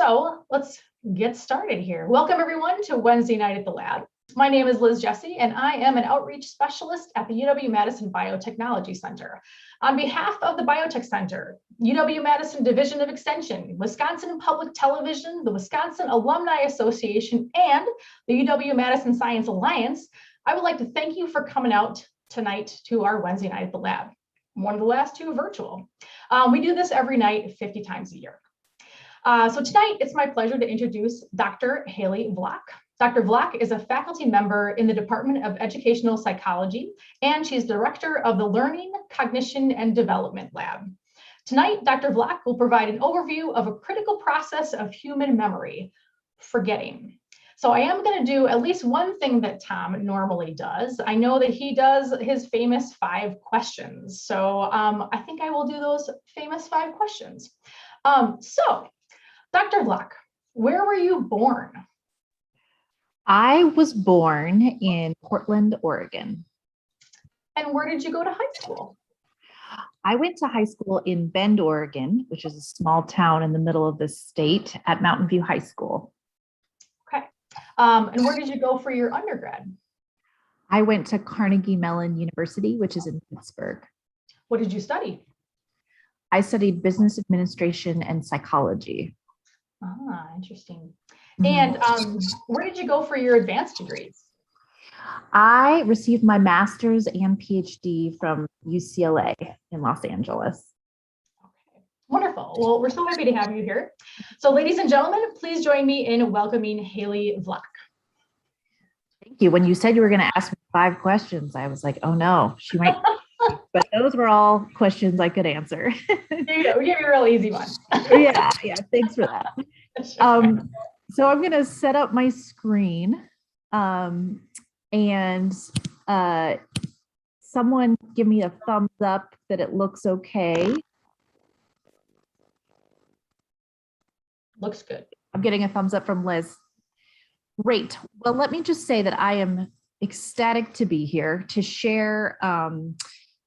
So let's get started here. Welcome everyone to Wednesday night at the lab. My name is Liz Jesse, and I am an outreach specialist at the UW-Madison Biotechnology Center. On behalf of the Biotech Center, UW-Madison Division of Extension, Wisconsin Public Television, the Wisconsin Alumni Association, and the UW-Madison Science Alliance, I would like to thank you for coming out tonight to our Wednesday night at the lab. One of the last two virtual. We do this every night, 50 times a year. So tonight, it's my pleasure to introduce Dr. Haley Vlach. Dr. Vlach is a faculty member in the Department of Educational Psychology, and she's director of the Learning, Cognition, and Development Lab. Tonight, Dr. Vlach will provide an overview of a critical process of human memory, forgetting. So I am going to do at least one thing that Tom normally does. I know that he does his famous 5 questions. So I think I will do those famous 5 questions. So Dr. Vlach, where were you born? I was born in Portland, Oregon. And where did you go to high school? I went to high school in Bend, Oregon, which is a small town in the middle of the state, at Mountain View High School. Okay. And where did you go for your undergrad? I went to Carnegie Mellon University, which is in Pittsburgh. What did you study? I studied business administration and psychology. Ah, interesting. And where did you go for your advanced degrees? I received my master's and PhD from UCLA in Los Angeles. Okay, wonderful. Well, we're so happy to have you here. So ladies and gentlemen, please join me in welcoming Haley Vlach. Thank you. When you said you were going to ask me 5 questions, I was like, oh no, she might. But those were all questions I could answer. There you go. We gave you a real easy one. Yeah, thanks for that. Sure. So I'm going to set up my screen and someone give me a thumbs up that it looks okay. Looks good. I'm getting a thumbs up from Liz. Great. Well, let me just say that I am ecstatic to be here to share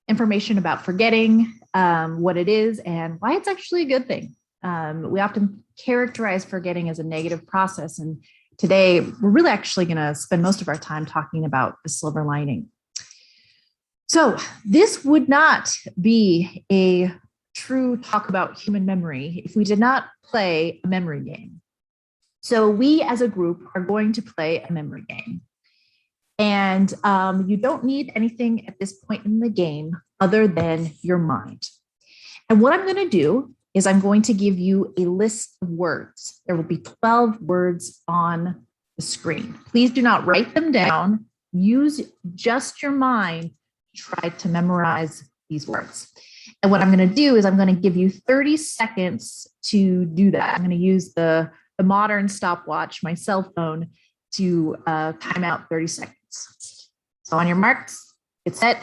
information about forgetting, what it is, and why it's actually a good thing. We often characterize forgetting as a negative process, and today we're really actually going to spend most of our time talking about the silver lining. So this would not be a true talk about human memory if we did not play a memory game. So we as a group are going to play a memory game. And you don't need anything at this point in the game other than your mind. And what I'm going to do is I'm going to give you a list of words. There will be 12 words on the screen. Please do not write them down. Use just your mind to try to memorize these words. And what I'm going to do is I'm going to give you 30 seconds to do that. I'm going to use the modern stopwatch, my cell phone, to time out 30 seconds. So on your marks, get set,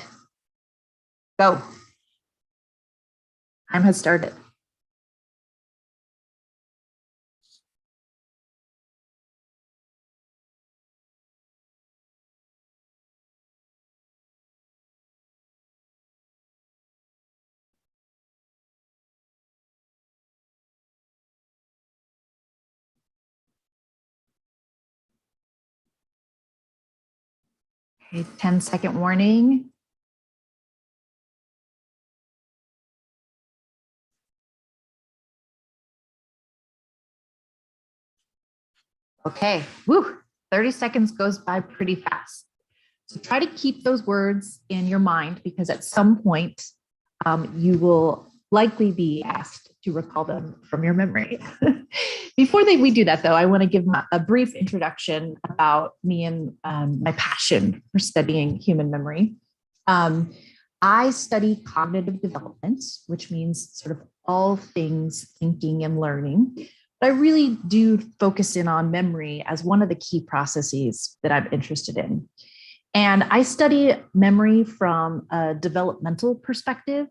go. Time has started. Okay, 10-second warning. Okay, woo, 30 seconds goes by pretty fast. So try to keep those words in your mind because at some point you will likely be asked to recall them from your memory. Before we do that though, I want to give a brief introduction about me and my passion for studying human memory. I study cognitive development, which means sort of all things thinking and learning. But I really do focus in on memory as one of the key processes that I'm interested in. And I study memory from a developmental perspective.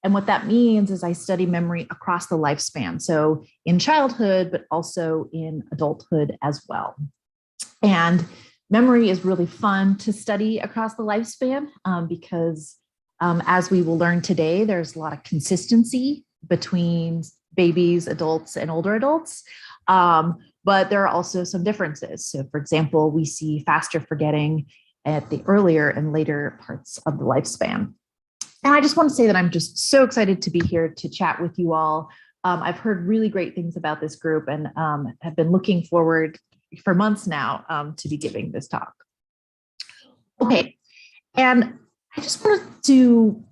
And what that means is I study memory across the lifespan. So in childhood, but also in adulthood as well. And memory is really fun to study across the lifespan because as we will learn today, there's a lot of consistency between babies, adults, and older adults. But there are also some differences. So for example, we see faster forgetting at the earlier and later parts of the lifespan. And I just want to say that I'm just so excited to be here to chat with you all. I've heard really great things about this group and have been looking forward for months now to be giving this talk. Okay, and I just wanted to,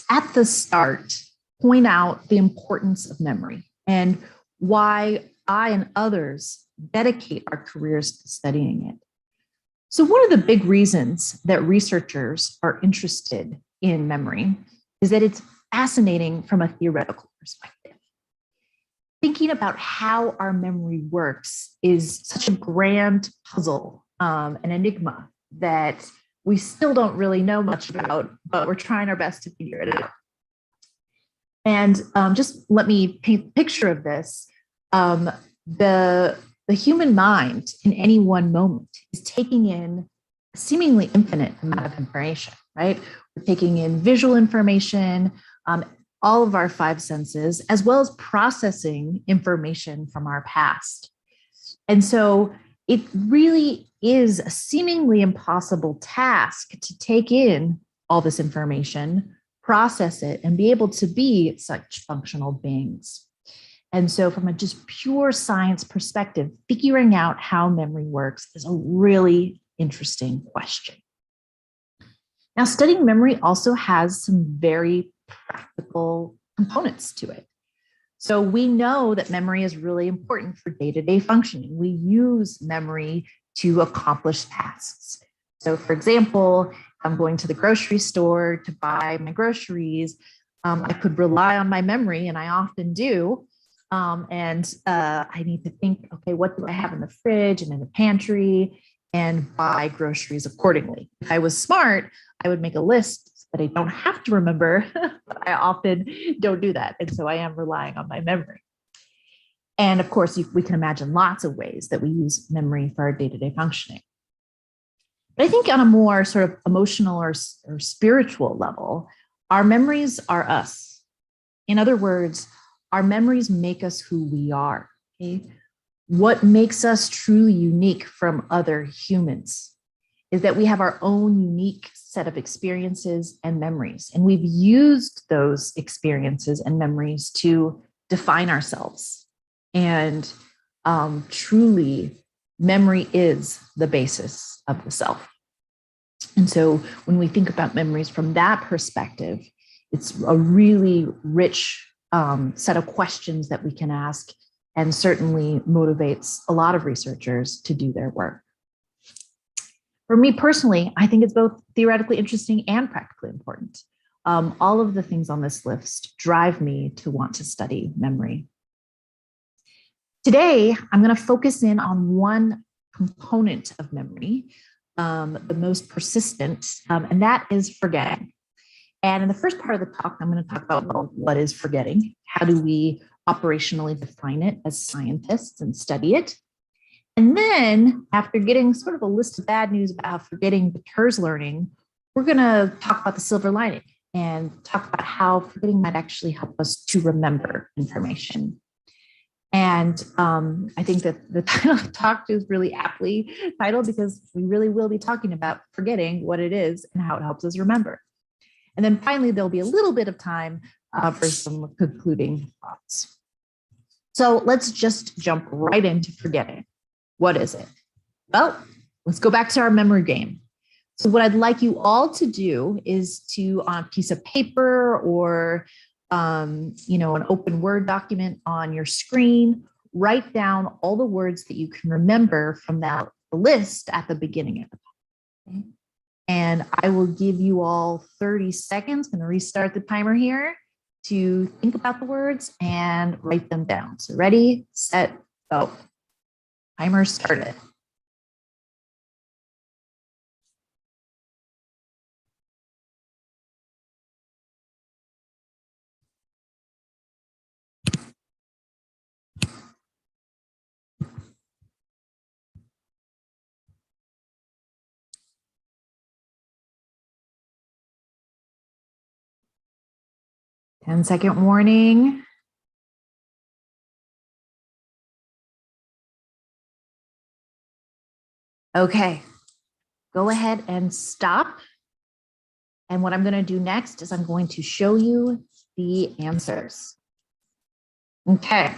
at the start, point out the importance of memory and why I and others dedicate our careers to studying it. So one of the big reasons that researchers are interested in memory is that it's fascinating from a theoretical perspective. Thinking about how our memory works is such a grand puzzle, an enigma that we still don't really know much about, but we're trying our best to figure it out. And just let me paint a picture of this. The human mind in any one moment is taking in a seemingly infinite amount of information, right? We're taking in visual information, all of our five senses, as well as processing information from our past. And so it really is a seemingly impossible task to take in all this information, process it, and be able to be such functional beings. And so from a just pure science perspective, figuring out how memory works is a really interesting question. Now, studying memory also has some very practical components to it. So we know that memory is really important for day-to-day functioning. We use memory to accomplish tasks. So for example, I'm going to the grocery store to buy my groceries. I could rely on my memory, and I often do. I need to think, okay, what do I have in the fridge and in the pantry, and buy groceries accordingly. If I was smart, I would make a list that I don't have to remember, but I often don't do that. And so I am relying on my memory. And of course, we can imagine lots of ways that we use memory for our day-to-day functioning. But I think on a more sort of emotional or spiritual level, our memories are us. In other words, our memories make us who we are. Okay? What makes us truly unique from other humans is that we have our own unique set of experiences and memories. And we've used those experiences and memories to define ourselves. And truly, memory is the basis of the self. And so when we think about memories from that perspective, it's a really rich set of questions that we can ask, and certainly motivates a lot of researchers to do their work. For me personally, I think it's both theoretically interesting and practically important. All of the things on this list drive me to want to study memory. Today, I'm going to focus in on one component of memory, the most persistent, and that is forgetting. And in the first part of the talk, I'm going to talk about, well, what is forgetting? How do we operationally define it as scientists and study it? And then after getting sort of a list of bad news about how forgetting deters learning, we're going to talk about the silver lining and talk about how forgetting might actually help us to remember information. And I think that the title of the talk is really aptly titled because we really will be talking about forgetting, what it is and how it helps us remember. And then finally, there'll be a little bit of time for some concluding thoughts. So let's just jump right into forgetting. What is it? Well, let's go back to our memory game. So what I'd like you all to do is to, on a piece of paper or an open Word document on your screen, write down all the words that you can remember from that list at the beginning of the talk. Okay? And I will give you all 30 seconds. I'm going to restart the timer here to think about the words and write them down. So ready, set, go. Timer started. Ten-second warning. Okay, go ahead and stop. And what I'm going to do next is I'm going to show you the answers. Okay,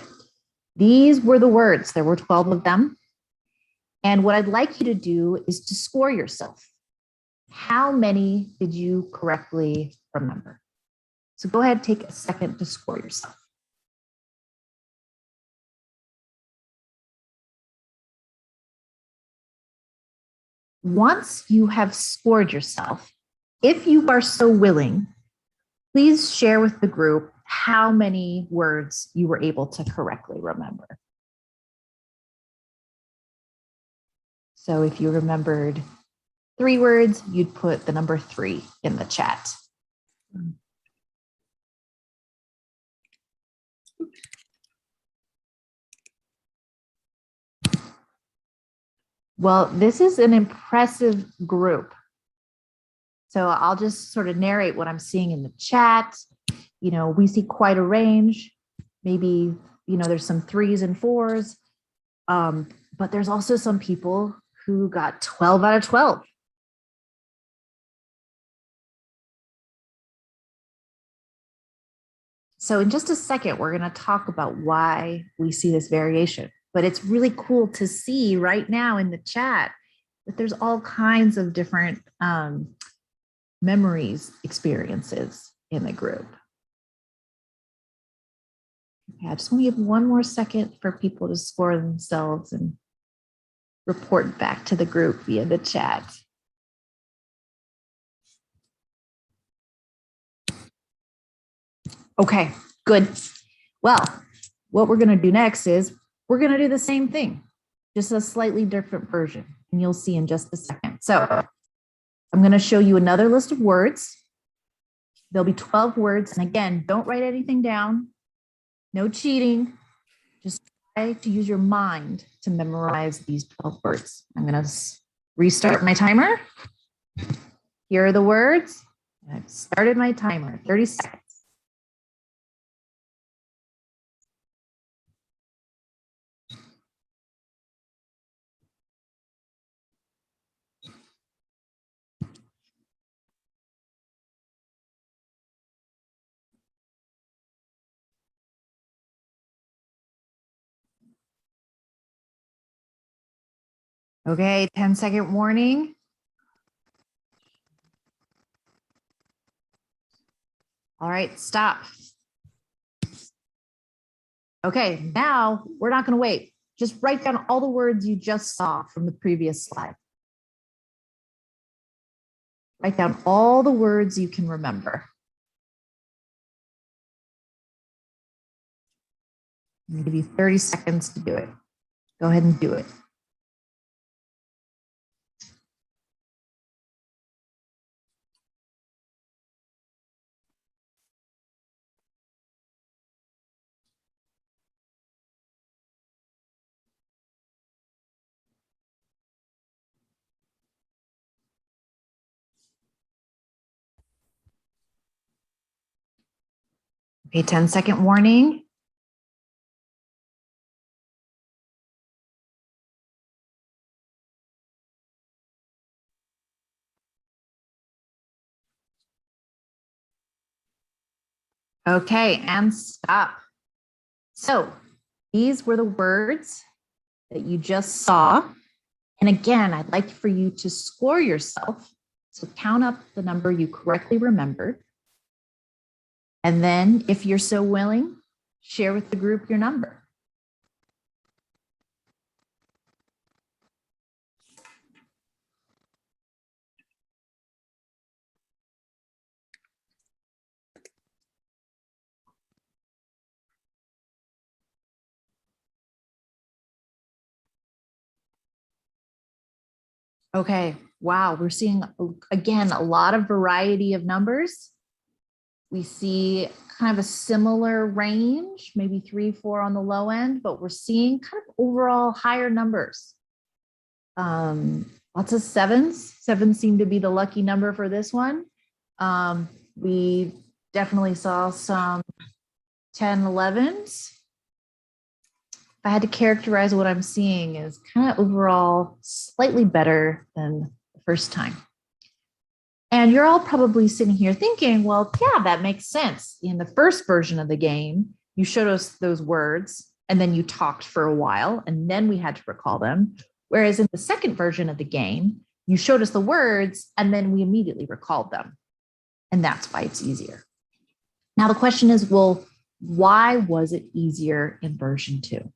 these were the words. There were 12 of them. And what I'd like you to do is to score yourself. How many did you correctly remember? So go ahead, take a second to score yourself. Once you have scored yourself, if you are so willing, please share with the group how many words you were able to correctly remember. So if you remembered 3 words, you'd put the number 3 in the chat. Well, this is an impressive group. So I'll just sort of narrate what I'm seeing in the chat. You know, we see quite a range. Maybe, you know, there's some 3s and 4s, but there's also some people who got 12 out of 12. So in just a second, we're going to talk about why we see this variation. But it's really cool to see right now in the chat that there's all kinds of different memories, experiences in the group. Okay, I just want to give one more second for people to score themselves and report back to the group via the chat. Okay, good. Well, what we're going to do next is we're going to do the same thing, just a slightly different version, and you'll see in just a second. So I'm going to show you another list of words. There'll be 12 words. And again, don't write anything down. No cheating. Just try to use your mind to memorize these 12 words. I'm going to restart my timer. Here are the words. I've started my timer, 30 seconds. Okay, 10-second warning. All right, stop. Okay, now we're not going to wait. Just write down all the words you just saw from the previous slide. Write down all the words you can remember. I'm going to give you 30 seconds to do it. Go ahead and do it. Okay, 10-second warning. Okay, and stop. So these were the words that you just saw. And again, I'd like for you to score yourself. So count up the number you correctly remembered. And then, if you're so willing, share with the group your number. Okay, wow, we're seeing, again, a lot of variety of numbers. We see kind of a similar range, maybe 3, 4 on the low end, but we're seeing kind of overall higher numbers. Lots of 7s. 7 seem to be the lucky number for this one. We definitely saw some 10, 11s. I had to characterize what I'm seeing is kind of overall slightly better than the first time. And you're all probably sitting here thinking, well, yeah, that makes sense. In the first version of the game, you showed us those words and then you talked for a while and then we had to recall them. Whereas in the second version of the game, you showed us the words and then we immediately recalled them. And that's why it's easier. Now the question is, well, why was it easier in version 2?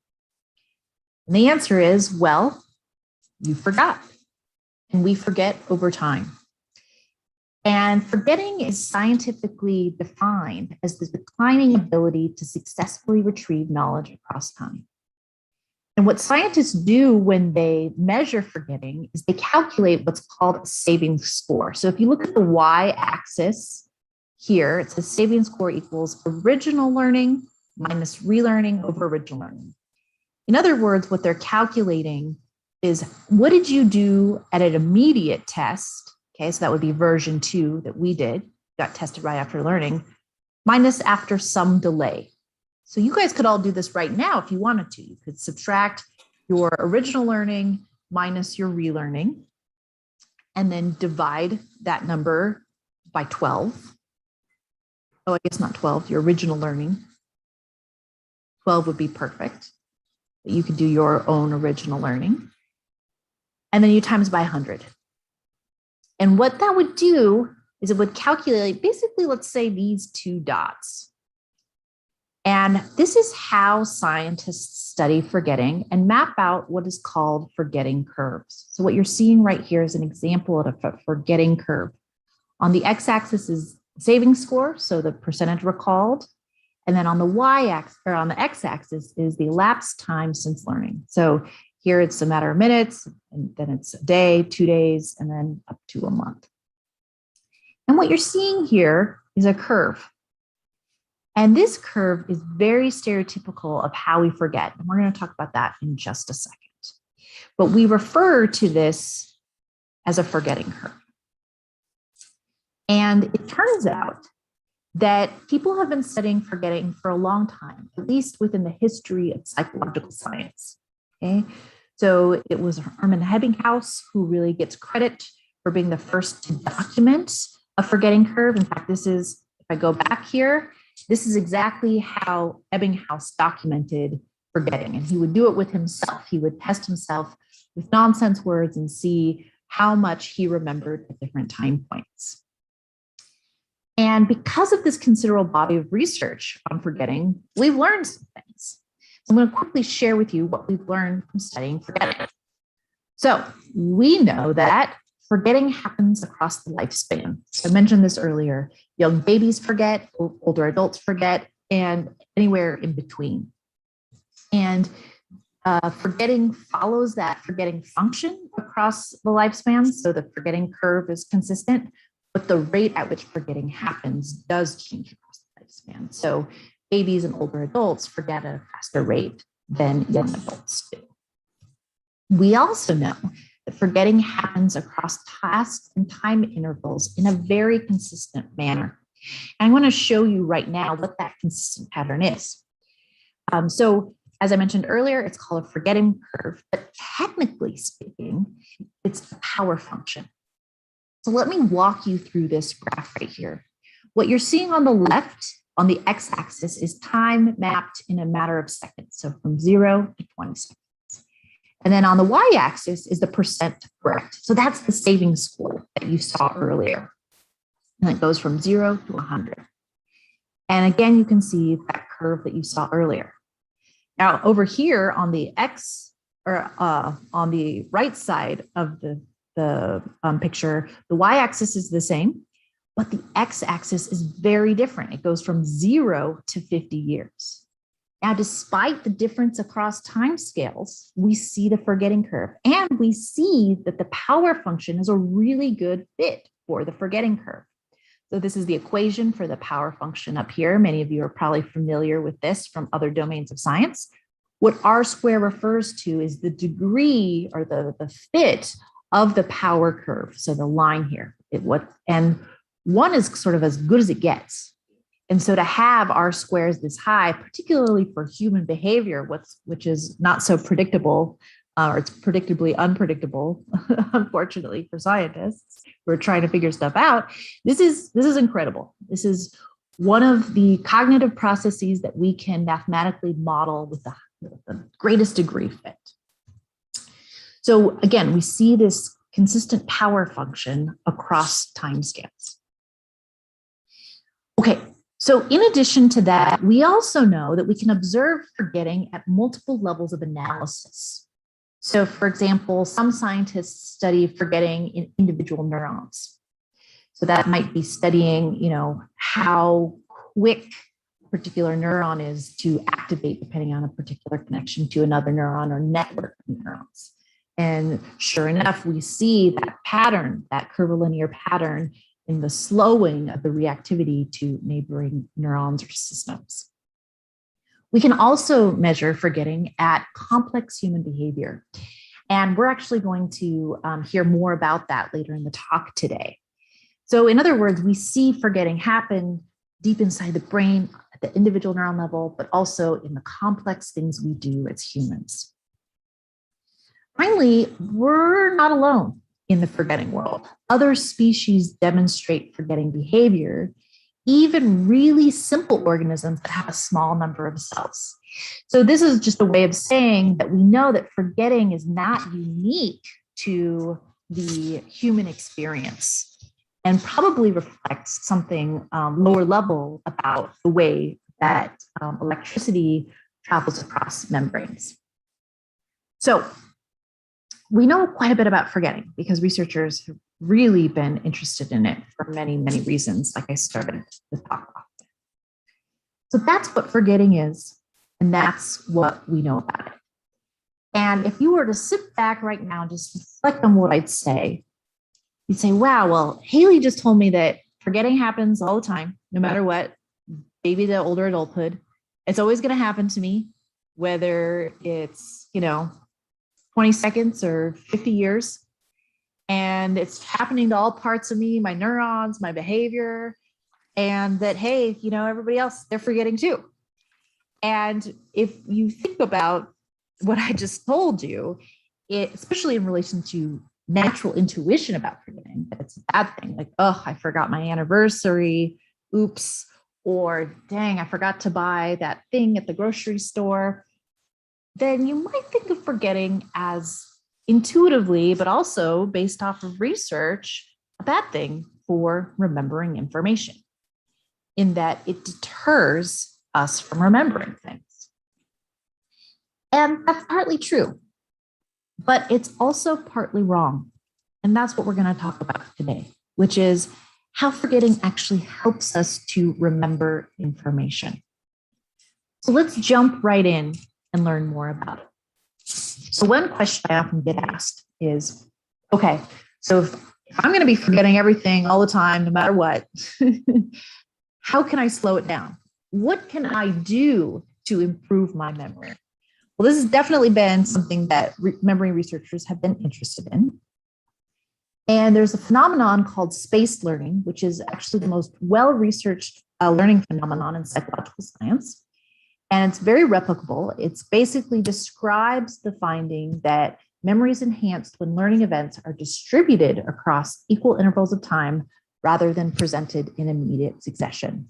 And the answer is, well, you forgot. And we forget over time. And forgetting is scientifically defined as the declining ability to successfully retrieve knowledge across time. And what scientists do when they measure forgetting is they calculate what's called a saving score. So if you look at the y-axis here, it says saving score equals original learning minus relearning over original learning. In other words, what they're calculating is what did you do at an immediate test? Okay, so that would be version 2 that we did, got tested right after learning, minus after some delay. So you guys could all do this right now if you wanted to. You could subtract your original learning minus your relearning, and then divide that number by 12. Oh, I guess not 12, your original learning. 12 would be perfect. But you could do your own original learning. And then you times by 100. And what that would do is it would calculate basically, let's say these 2 dots. And this is how scientists study forgetting and map out what is called forgetting curves. So what you're seeing right here is an example of a forgetting curve. On the x-axis is saving score, so the percentage recalled. And then on the y-axis or on the x-axis is the elapsed time since learning. So here it's a matter of minutes, and then it's a day, 2 days, and then up to a month. And what you're seeing here is a curve. And this curve is very stereotypical of how we forget. And we're going to talk about that in just a second. But we refer to this as a forgetting curve. And it turns out that people have been studying forgetting for a long time, at least within the history of psychological science. Okay, so it was Hermann Ebbinghaus who really gets credit for being the first to document a forgetting curve. In fact, this is, if I go back here, this is exactly how Ebbinghaus documented forgetting. And he would do it with himself. He would test himself with nonsense words and see how much he remembered at different time points. And because of this considerable body of research on forgetting, we've learned some things. I'm going to quickly share with you what we've learned from studying forgetting. So we know that forgetting happens across the lifespan. So I mentioned this earlier. Young babies forget, older adults forget, and anywhere in between. And forgetting follows that forgetting function across the lifespan. So the forgetting curve is consistent, but the rate at which forgetting happens does change across the lifespan. So babies and older adults forget at a faster rate than young adults do. We also know that forgetting happens across tasks and time intervals in a very consistent manner. And I want to show you right now what that consistent pattern is. So as I mentioned earlier, it's called a forgetting curve, but technically speaking, it's a power function. So let me walk you through this graph right here. What you're seeing on the left, on the x-axis, is time mapped in a matter of seconds. So from 0 to 20 seconds. And then on the y-axis is the percent correct. So that's the saving score that you saw earlier. And it goes from 0 to 100. And again, you can see that curve that you saw earlier. Now over here on the on the right side of the picture, the y-axis is the same, but the x-axis is very different. It goes from 0 to 50 years. Now, despite the difference across time scales, we see the forgetting curve, and we see that the power function is a really good fit for the forgetting curve. So this is the equation for the power function up here. Many of you are probably familiar with this from other domains of science. What R square refers to is the degree or the fit of the power curve. So the line here, and 1 is sort of as good as it gets. And so to have R squares this high, particularly for human behavior, which is not so predictable, or it's predictably unpredictable, unfortunately for scientists who are trying to figure stuff out, this is incredible. This is one of the cognitive processes that we can mathematically model with the greatest degree fit. So again, we see this consistent power function across timescales. Okay, so in addition to that, we also know that we can observe forgetting at multiple levels of analysis. So for example, some scientists study forgetting in individual neurons. So that might be studying, how quick a particular neuron is to activate depending on a particular connection to another neuron or network of neurons. And sure enough, we see that pattern, that curvilinear pattern in the slowing of the reactivity to neighboring neurons or systems. We can also measure forgetting at complex human behavior. And we're actually going to hear more about that later in the talk today. So in other words, we see forgetting happen deep inside the brain at the individual neuron level, but also in the complex things we do as humans. Finally, we're not alone in the forgetting world. Other species demonstrate forgetting behavior, even really simple organisms that have a small number of cells. So this is just a way of saying that we know that forgetting is not unique to the human experience and probably reflects something lower level about the way that electricity travels across membranes. So we know quite a bit about forgetting because researchers have really been interested in it for many, many reasons, like I started the talk off. So that's what forgetting is, and that's what we know about it. And if you were to sit back right now and just reflect on what I'd say, you'd say, wow, well, Haley just told me that forgetting happens all the time, no matter what, maybe the older adulthood. It's always going to happen to me, whether it's, 20 seconds or 50 years. And it's happening to all parts of me, my neurons, my behavior, and that, hey, everybody else, they're forgetting too. And if you think about what I just told you, especially in relation to natural intuition about forgetting, that it's a bad thing, like, oh, I forgot my anniversary, oops, or dang, I forgot to buy that thing at the grocery store, then you might think of forgetting as intuitively, but also based off of research, a bad thing for remembering information, in that it deters us from remembering things. And that's partly true, but it's also partly wrong. And that's what we're going to talk about today, which is how forgetting actually helps us to remember information. So let's jump right in and learn more about it. So one question I often get asked is, okay, so if I'm going to be forgetting everything all the time, no matter what, how can I slow it down? What can I do to improve my memory? Well, this has definitely been something that memory researchers have been interested in. And there's a phenomenon called spaced learning, which is actually the most well-researched learning phenomenon in psychological science. And it's very replicable. It's basically describes the finding that memory is enhanced when learning events are distributed across equal intervals of time rather than presented in immediate succession.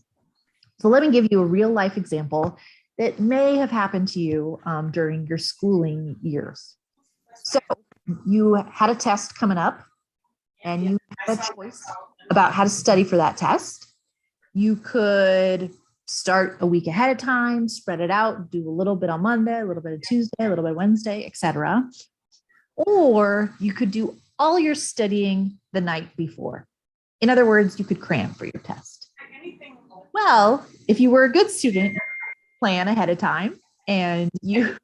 So let me give you a real life example that may have happened to you during your schooling years. So you had a test coming up and you had a choice about how to study for that test. You could start a week ahead of time, spread it out, do a little bit on Monday, a little bit of Tuesday, a little bit Wednesday, etc. Or you could do all your studying the night before. In other words, you could cram for your test. Well, if you were a good student, plan ahead of time and you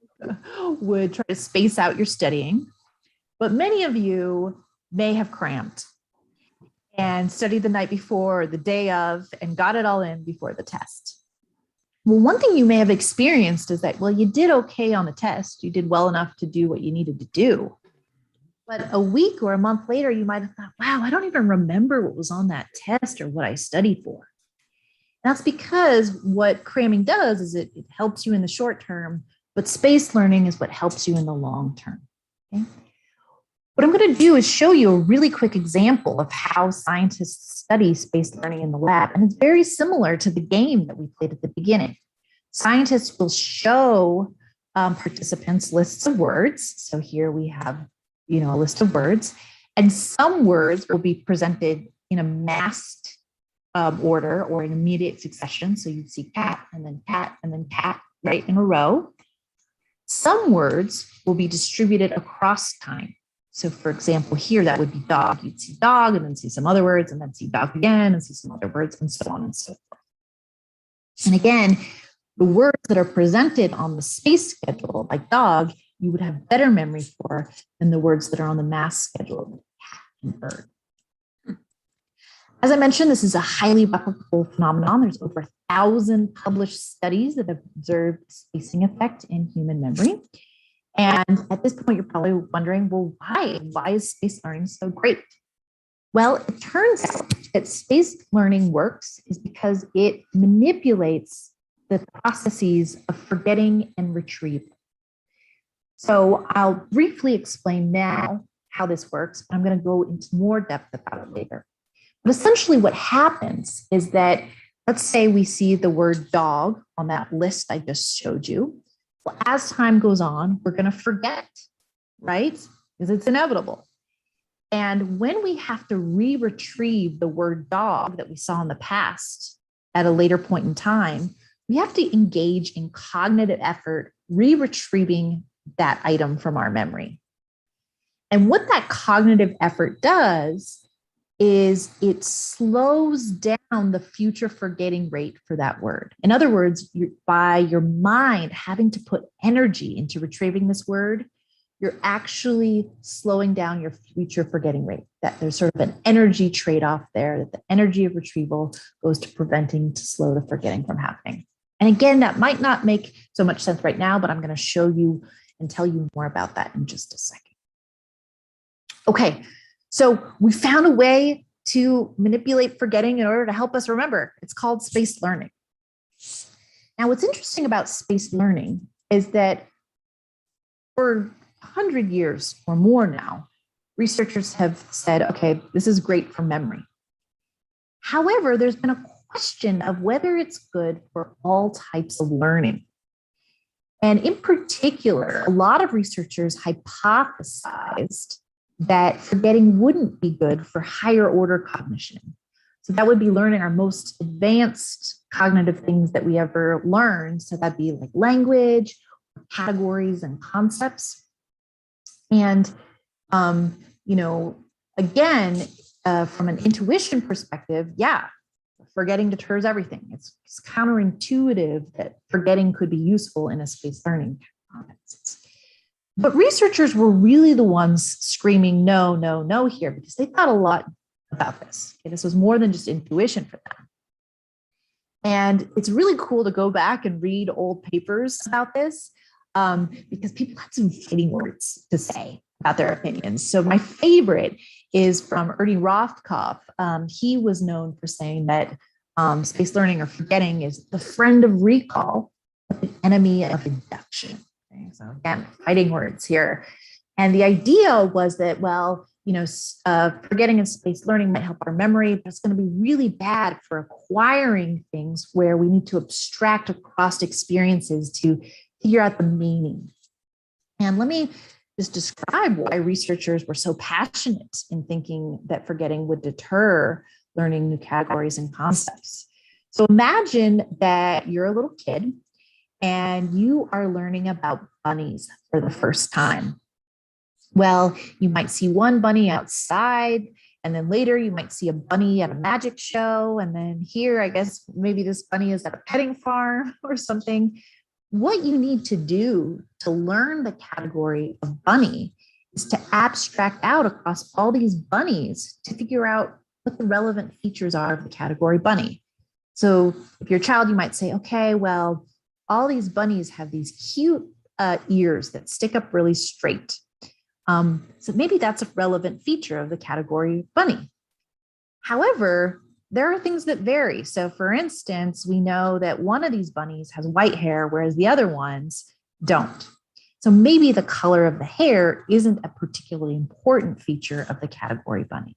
would try to space out your studying. But many of you may have crammed and studied the night before or the day of and got it all in before the test. Well, one thing you may have experienced is that, well, you did okay on the test. You did well enough to do what you needed to do. But a week or a month later, you might have thought, wow, I don't even remember what was on that test or what I studied for. That's because what cramming does is it helps you in the short term, but spaced learning is what helps you in the long term. Okay? What I'm going to do is show you a really quick example of how scientists study spaced learning in the lab. And it's very similar to the game that we played at the beginning. Scientists will show participants lists of words. So here we have, a list of words, and some words will be presented in a masked order or in immediate succession. So you'd see cat and then cat and then cat right in a row. Some words will be distributed across time. So for example, here that would be dog. You'd see dog and then see some other words and then see dog again and see some other words and so on and so forth. And again, the words that are presented on the space schedule, like dog, you would have better memory for than the words that are on the mass schedule, like cat and bird. As I mentioned, this is a highly replicable phenomenon. There's over 1,000 published studies that have observed spacing effect in human memory. And at this point, you're probably wondering, well, why? Why is spaced learning so great? Well, it turns out that spaced learning works is because it manipulates the processes of forgetting and retrieval. So I'll briefly explain now how this works, but I'm going to go into more depth about it later. But essentially what happens is that, let's say we see the word dog on that list I just showed you. Well, as time goes on, we're going to forget, right? Because it's inevitable. And when we have to retrieve the word dog that we saw in the past at a later point in time, we have to engage in cognitive effort, retrieving that item from our memory. And what that cognitive effort does is it slows down the future forgetting rate for that word. In other words, by your mind having to put energy into retrieving this word, you're actually slowing down your future forgetting rate. That there's sort of an energy trade-off there, that the energy of retrieval goes to preventing to slow the forgetting from happening. And again, that might not make so much sense right now, but I'm going to show you and tell you more about that in just a second. Okay. So we found a way to manipulate forgetting in order to help us remember. It's called spaced learning. Now, what's interesting about spaced learning is that for 100 years or more now, researchers have said, okay, this is great for memory. However, there's been a question of whether it's good for all types of learning. And in particular, a lot of researchers hypothesized that forgetting wouldn't be good for higher order cognition. So that would be learning our most advanced cognitive things that we ever learned. So that'd be like language, categories, and concepts. And, again, from an intuition perspective, yeah, forgetting deters everything. It's counterintuitive that forgetting could be useful in a spaced learning context. But researchers were really the ones screaming, no, no, no here, because they thought a lot about this. Okay, this was more than just intuition for them. And it's really cool to go back and read old papers about this because people had some fighting words to say about their opinions. So my favorite is from Ernie Rothkopf. He was known for saying that spaced learning or forgetting is the friend of recall, but the enemy of induction. Okay, so again, fighting words here. And the idea was that, forgetting and spaced learning might help our memory, but it's going to be really bad for acquiring things where we need to abstract across experiences to figure out the meaning. And let me just describe why researchers were so passionate in thinking that forgetting would deter learning new categories and concepts. So imagine that you're a little kid and you are learning about bunnies for the first time. Well, you might see one bunny outside, and then later you might see a bunny at a magic show. And then here, I guess maybe this bunny is at a petting farm or something. What you need to do to learn the category of bunny is to abstract out across all these bunnies to figure out what the relevant features are of the category bunny. So if you're a child, you might say, okay, well, all these bunnies have these cute ears that stick up really straight. So maybe that's a relevant feature of the category bunny. However, there are things that vary. So for instance, we know that one of these bunnies has white hair, whereas the other ones don't. So maybe the color of the hair isn't a particularly important feature of the category bunny.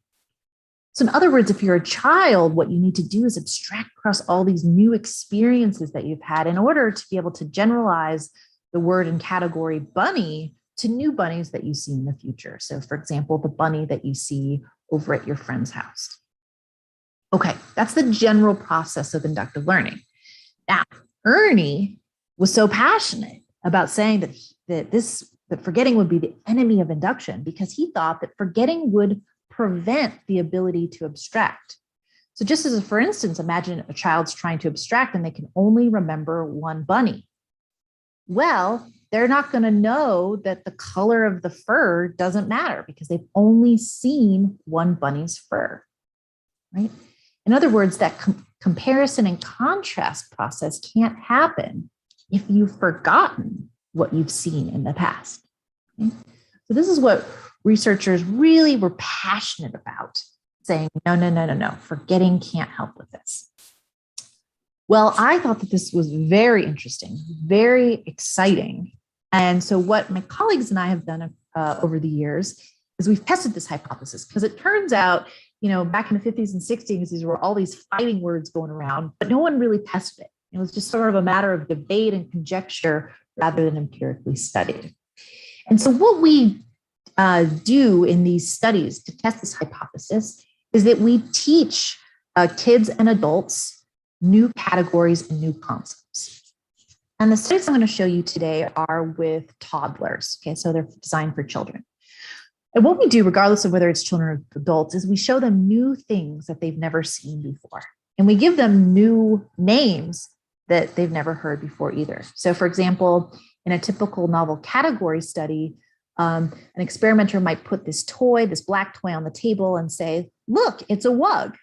So in other words, if you're a child, what you need to do is abstract across all these new experiences that you've had in order to be able to generalize the word and category bunny to new bunnies that you see in the future. So for example, the bunny that you see over at your friend's house. Okay, that's the general process of inductive learning. Now, Ernie was so passionate about saying that forgetting would be the enemy of induction because he thought that forgetting would prevent the ability to abstract. So just as a for instance, imagine a child's trying to abstract and they can only remember one bunny. Well, they're not going to know that the color of the fur doesn't matter because they've only seen one bunny's fur, right? In other words, that comparison and contrast process can't happen if you've forgotten what you've seen in the past. Okay? So this is what researchers really were passionate about, saying, no, forgetting can't help with this. Well, I thought that this was very interesting, very exciting. And so what my colleagues and I have done over the years is we've tested this hypothesis because it turns out, back in the 50s and 60s, these were all these fighting words going around, but no one really tested it. It was just sort of a matter of debate and conjecture rather than empirically studied. And so what we do in these studies to test this hypothesis is that we teach kids and adults new categories and new concepts. And the studies I'm going to show you today are with toddlers. Okay, so they're designed for children. And what we do, regardless of whether it's children or adults, is we show them new things that they've never seen before. And we give them new names that they've never heard before either. So for example, in a typical novel category study, an experimenter might put this black toy on the table and say, look, it's a wug.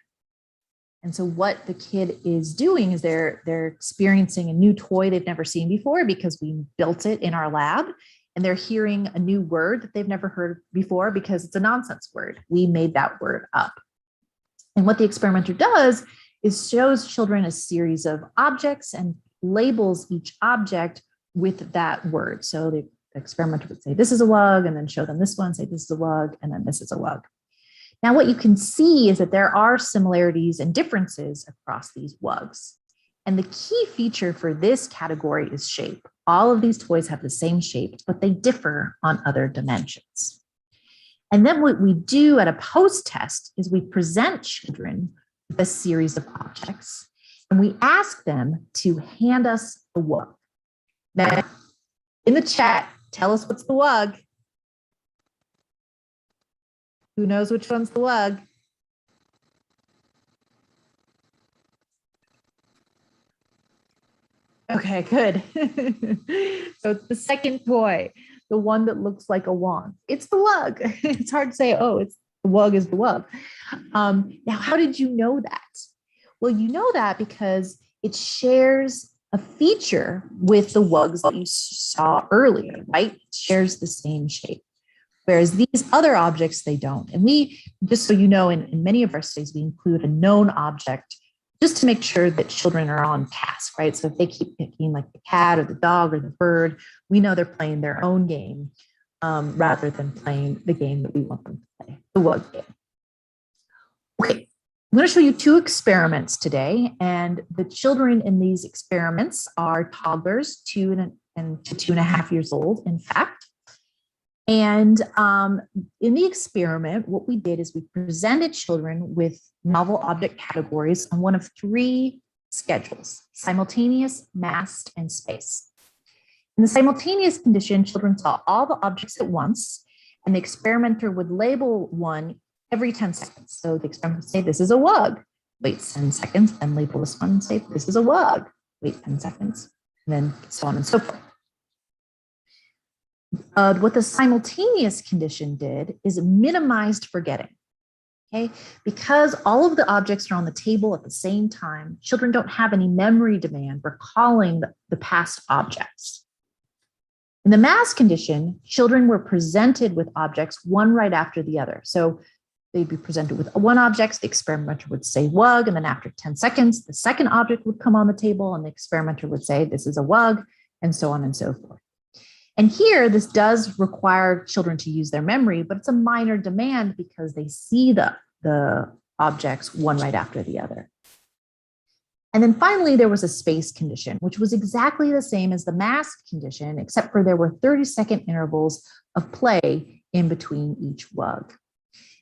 And so what the kid is doing is they're experiencing a new toy they've never seen before because we built it in our lab. And they're hearing a new word that they've never heard before because it's a nonsense word. We made that word up. And what the experimenter does is shows children a series of objects and labels each object with that word. So the experimenter would say, this is a wug, and then show them this one, say this is a wug, and then this is a wug. Now, what you can see is that there are similarities and differences across these wugs. And the key feature for this category is shape. All of these toys have the same shape, but they differ on other dimensions. And then what we do at a post-test is we present children with a series of objects, and we ask them to hand us the wug. Now, in the chat, tell us what's the wug. Who knows which one's the wug? Okay, good. So it's the second toy, the one that looks like a wand. It's the wug. It's hard to say, oh, it's the wug is the wug. Now, how did you know that? Well, you know that because it shares a feature with the wugs that you saw earlier, right? It shares the same shape. Whereas these other objects, they don't. And we, just so you know, in many of our studies, we include a known object just to make sure that children are on task, right? So if they keep picking like the cat or the dog or the bird, we know they're playing their own game rather than playing the game that we want them to play, the wug game. Okay, I'm going to show you two experiments today, and the children in these experiments are toddlers, 2 to 2.5 years old, in fact. And in the experiment, what we did is we presented children with novel object categories on one of 3 schedules: simultaneous, masked, and space. In the simultaneous condition, children saw all the objects at once, and the experimenter would label one every 10 seconds. So the experimenter would say, this is a wug, wait 10 seconds, and label this one and say, this is a wug, wait 10 seconds, and then so on and so forth. What the simultaneous condition did is minimized forgetting. Okay, because all of the objects are on the table at the same time, children don't have any memory demand recalling the past objects. In the mask condition, children were presented with objects one right after the other. So they'd be presented with one object, the experimenter would say wug, and then after 10 seconds, the second object would come on the table and the experimenter would say, this is a wug, and so on and so forth. And here, this does require children to use their memory, but it's a minor demand because they see the objects one right after the other. And then finally, there was a space condition, which was exactly the same as the mask condition, except for there were 30-second intervals of play in between each wug.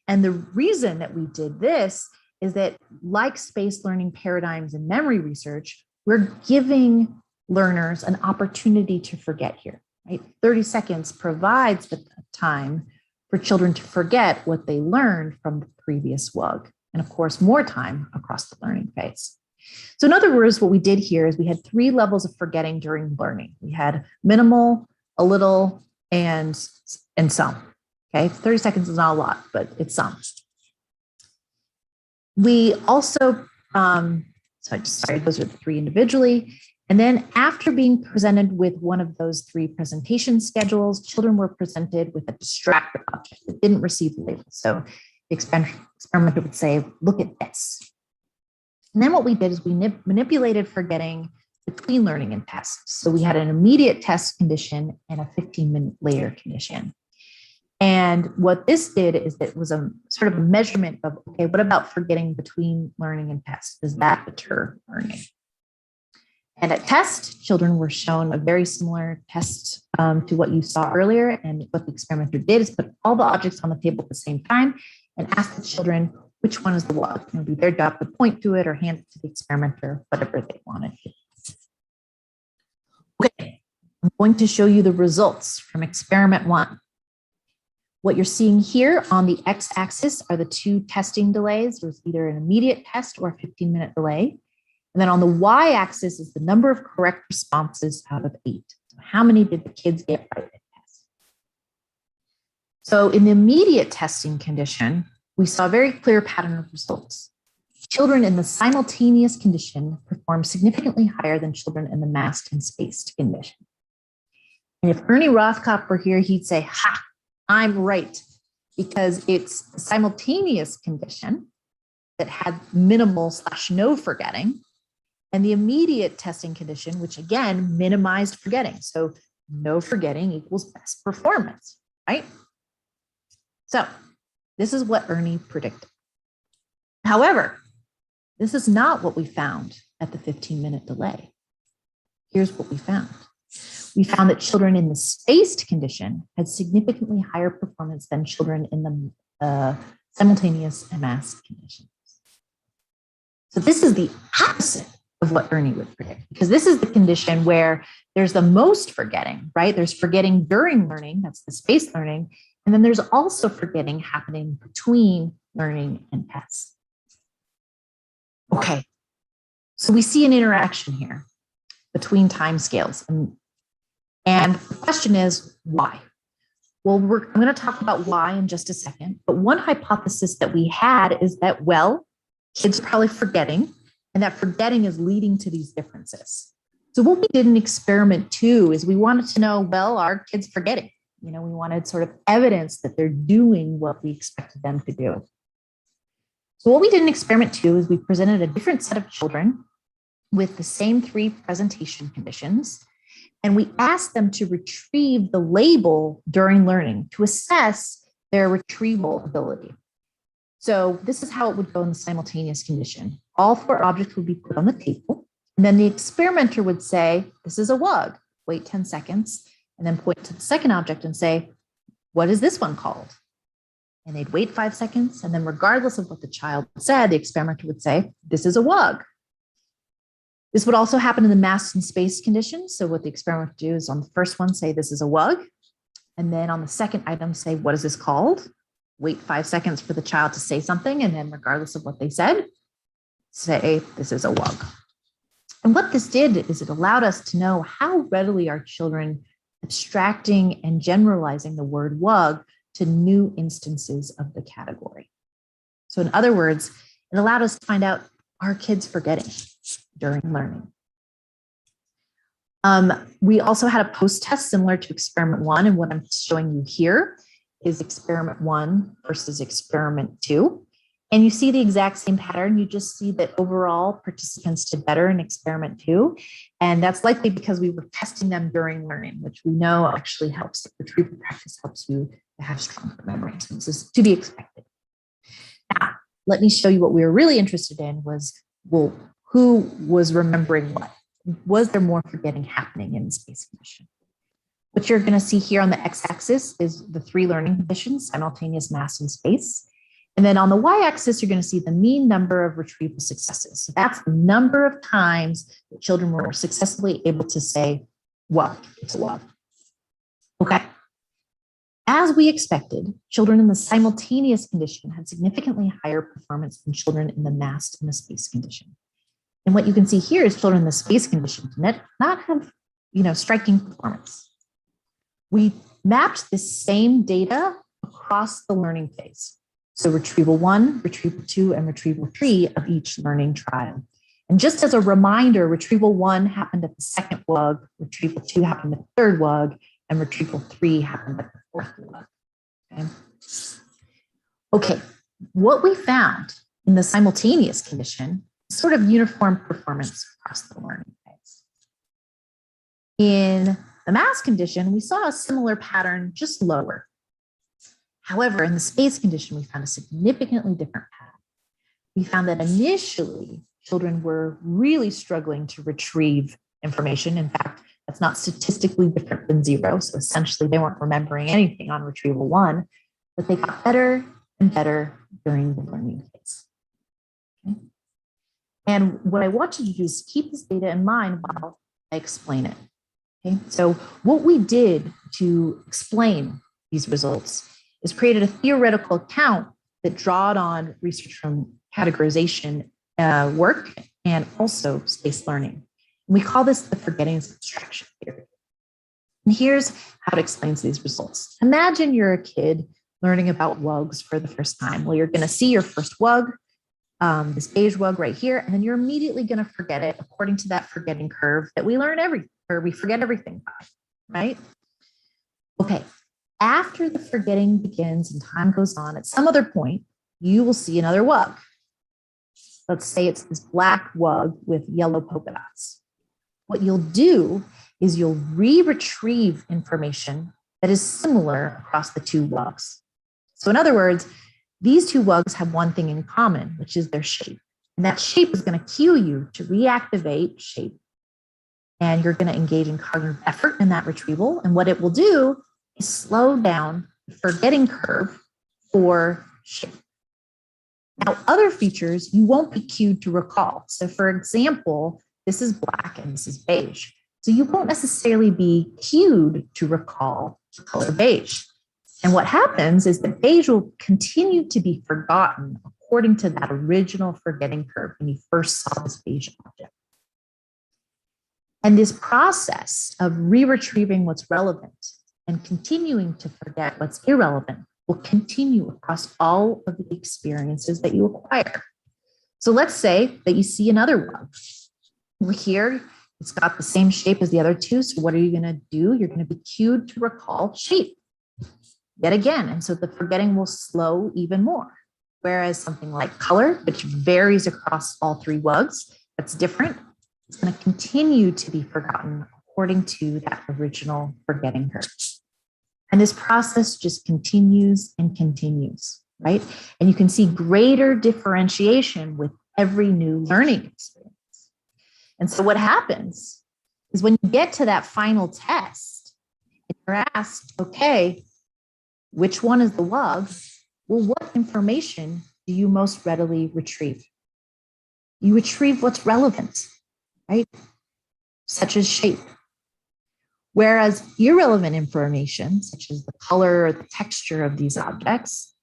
And the reason that we did this is that, like space learning paradigms and memory research, we're giving learners an opportunity to forget here, right? 30 seconds provides the time for children to forget what they learned from the previous wug. And of course, more time across the learning phase. So in other words, what we did here is we had 3 levels of forgetting during learning. We had minimal, a little, and some. Okay, 30 seconds is not a lot, but it's some. We also, sorry, those are the 3 individually. And then after being presented with one of those 3 presentation schedules, children were presented with a distractor object that didn't receive the label. So the experimenter would say, look at this. And then what we did is we manipulated forgetting between learning and tests. So we had an immediate test condition and a 15-minute later condition. And what this did is that it was a sort of a measurement of, okay, what about forgetting between learning and tests? Does that deter learning? And at test, children were shown a very similar test to what you saw earlier. And what the experimenter did is put all the objects on the table at the same time and ask the children, which one is the wug? It would be their job to point to it or hand it to the experimenter, whatever they wanted to. Okay, I'm going to show you the results from experiment 1. What you're seeing here on the x-axis are the 2 testing delays. There's either an immediate test or a 15-minute delay. And then on the y-axis is the number of correct responses out of 8. So how many did the kids get right at test? So in the immediate testing condition, we saw a very clear pattern of results. Children in the simultaneous condition performed significantly higher than children in the masked and spaced condition. And if Ernie Rothkopf were here, he'd say, ha, I'm right, because it's the simultaneous condition that had minimal/no forgetting, and the immediate testing condition, which again minimized forgetting. So no forgetting equals best performance, right? So this is what Ernie predicted. However, this is not what we found at the 15-minute delay. Here's what we found. We found that children in the spaced condition had significantly higher performance than children in the simultaneous and masked conditions. So this is the opposite of what Ernie would predict, because this is the condition where there's the most forgetting, right? There's forgetting during learning, that's the spaced learning, and then there's also forgetting happening between learning and tests. Okay, so we see an interaction here between timescales. And the question is, why? Well, I'm going to talk about why in just a second, but one hypothesis that we had is that, well, kids are probably forgetting, and that forgetting is leading to these differences. So what we did in experiment 2 is we wanted to know, well, are kids forgetting? You know, we wanted sort of evidence that they're doing what we expected them to do. So what we did in experiment 2 is we presented a different set of children with the same 3 presentation conditions, and we asked them to retrieve the label during learning to assess their retrieval ability. So this is how it would go in the simultaneous condition. All 4 objects would be put on the table, and then the experimenter would say, this is a wug, wait 10 seconds, and then point to the second object and say, what is this one called? And they'd wait 5 seconds, and then regardless of what the child said, the experimenter would say, this is a wug. This would also happen in the masked and spaced conditions. So what the experimenter would do is on the first one, say this is a wug. And then on the second item, say, what is this called? Wait 5 seconds for the child to say something. And then regardless of what they said, say this is a wug. And what this did is it allowed us to know how readily our children abstracting and generalizing the word wug to new instances of the category. So in other words, it allowed us to find out, are kids forgetting during learning? We also had a post-test similar to experiment 1, and what I'm showing you here is experiment 1 versus experiment 2. And you see the exact same pattern. You just see that overall participants did better in experiment 2. And that's likely because we were testing them during learning, which we know actually helps. Retrieval practice helps you to have stronger memory. So this is to be expected. Now, let me show you what we were really interested in was, well, who was remembering what? Was there more forgetting happening in the space condition? What you're going to see here on the x-axis is the 3 learning conditions, simultaneous, mass, and space. And then on the y-axis, you're going to see the mean number of retrieval successes. So that's the number of times that children were successfully able to say, well, it's a log. Okay. As we expected, children in the simultaneous condition had significantly higher performance than children in the mass and the space condition. And what you can see here is children in the space condition did not have, striking performance. We mapped the same data across the learning phase. So retrieval 1, retrieval 2, and retrieval 3 of each learning trial. And just as a reminder, retrieval 1 happened at the 2nd WUG, retrieval 2 happened at the 3rd WUG, and retrieval 3 happened at the 4th WUG. Okay, what we found in the simultaneous condition is sort of uniform performance across the learning phase. In the mass condition, we saw a similar pattern, just lower. However, in the space condition, we found a significantly different pattern. We found that initially, children were really struggling to retrieve information. In fact, that's not statistically different than 0. So essentially, they weren't remembering anything on retrieval 1, but they got better and better during the learning phase. Okay? And what I want you to do is keep this data in mind while I explain it. Okay? So what we did to explain these results is created a theoretical account that drawed on research from categorization work and also space learning. And we call this the forgetting abstraction theory. And here's how it explains these results. Imagine you're a kid learning about WUGs for the first time. Well, you're going to see your first WUG, this beige WUG right here, and then you're immediately going to forget it according to that forgetting curve that we we forget everything by, right? Okay. After the forgetting begins and time goes on, at some other point, you will see another WUG. Let's say it's this black WUG with yellow polka dots. What you'll do is you'll retrieve information that is similar across the 2 WUGs. So in other words, these 2 WUGs have one thing in common, which is their shape. And that shape is going to cue you to reactivate shape. And you're going to engage in cognitive effort in that retrieval. And what it will do is slow down the forgetting curve for shape. Now, other features you won't be cued to recall. So for example, this is black and this is beige. So you won't necessarily be cued to recall the color beige. And what happens is that beige will continue to be forgotten according to that original forgetting curve when you first saw this beige object. And this process of re-retrieving what's relevant and continuing to forget what's irrelevant will continue across all of the experiences that you acquire. So let's say that you see another WUG. Over here, it's got the same shape as the other 2. So what are you going to do? You're going to be cued to recall shape yet again. And so the forgetting will slow even more. Whereas something like color, which varies across all 3 WUGs, that's different. It's going to continue to be forgotten according to that original forgetting curve. And this process just continues and continues, right? And you can see greater differentiation with every new learning experience. And so what happens is when you get to that final test, you're asked, okay, which one is the WUG? Well, what information do you most readily retrieve? You retrieve what's relevant, right? Such as shape. Whereas irrelevant information, such as the color or the texture of these objects,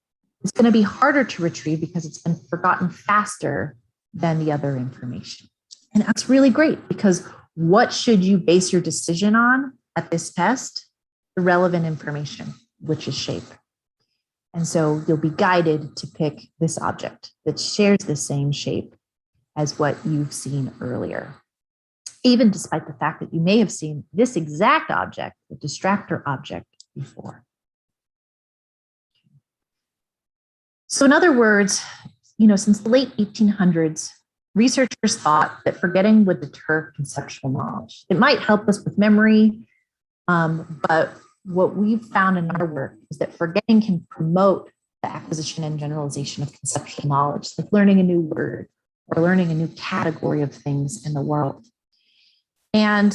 is going to be harder to retrieve because it's been forgotten faster than the other information. And that's really great because what should you base your decision on at this test? The relevant information, which is shape. And so you'll be guided to pick this object that shares the same shape as what you've seen earlier, even despite the fact that you may have seen this exact object, the distractor object, before. So in other words, since the late 1800s, researchers thought that forgetting would deter conceptual knowledge. It might help us with memory, but what we've found in our work is that forgetting can promote the acquisition and generalization of conceptual knowledge, like learning a new word or learning a new category of things in the world. And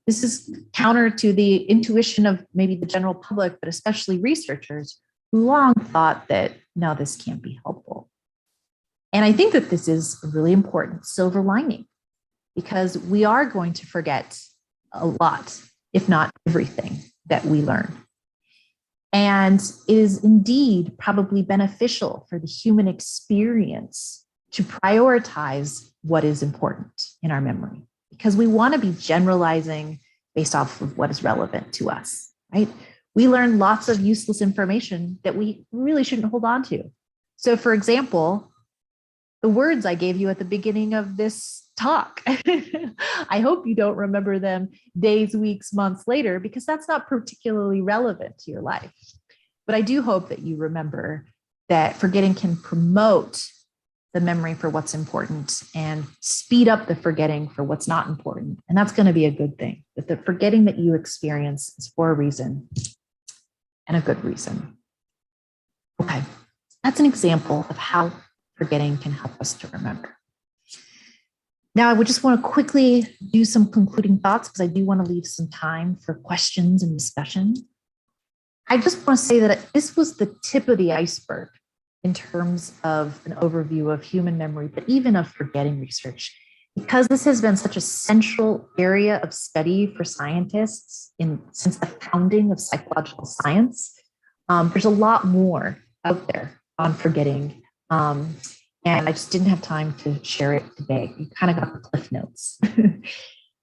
this is counter to the intuition of maybe the general public, but especially researchers who long thought that, no, this can't be helpful. And I think that this is a really important silver lining, because we are going to forget a lot, if not everything that we learn. And it is indeed probably beneficial for the human experience to prioritize what is important in our memory, because we want to be generalizing based off of what is relevant to us, right? We learn lots of useless information that we really shouldn't hold on to. So for example, the words I gave you at the beginning of this talk, I hope you don't remember them days, weeks, months later, because that's not particularly relevant to your life. But I do hope that you remember that forgetting can promote the memory for what's important and speed up the forgetting for what's not important. And that's going to be a good thing. That the forgetting that you experience is for a reason, and a good reason. Okay, that's an example of how forgetting can help us to remember. Now, I would just want to quickly do some concluding thoughts, because I do want to leave some time for questions and discussion. I just want to say that this was the tip of the iceberg in terms of an overview of human memory, but even of forgetting research, because this has been such a central area of study for scientists since the founding of psychological science. There's a lot more out there on forgetting. And I just didn't have time to share it today. You kind of got the cliff notes.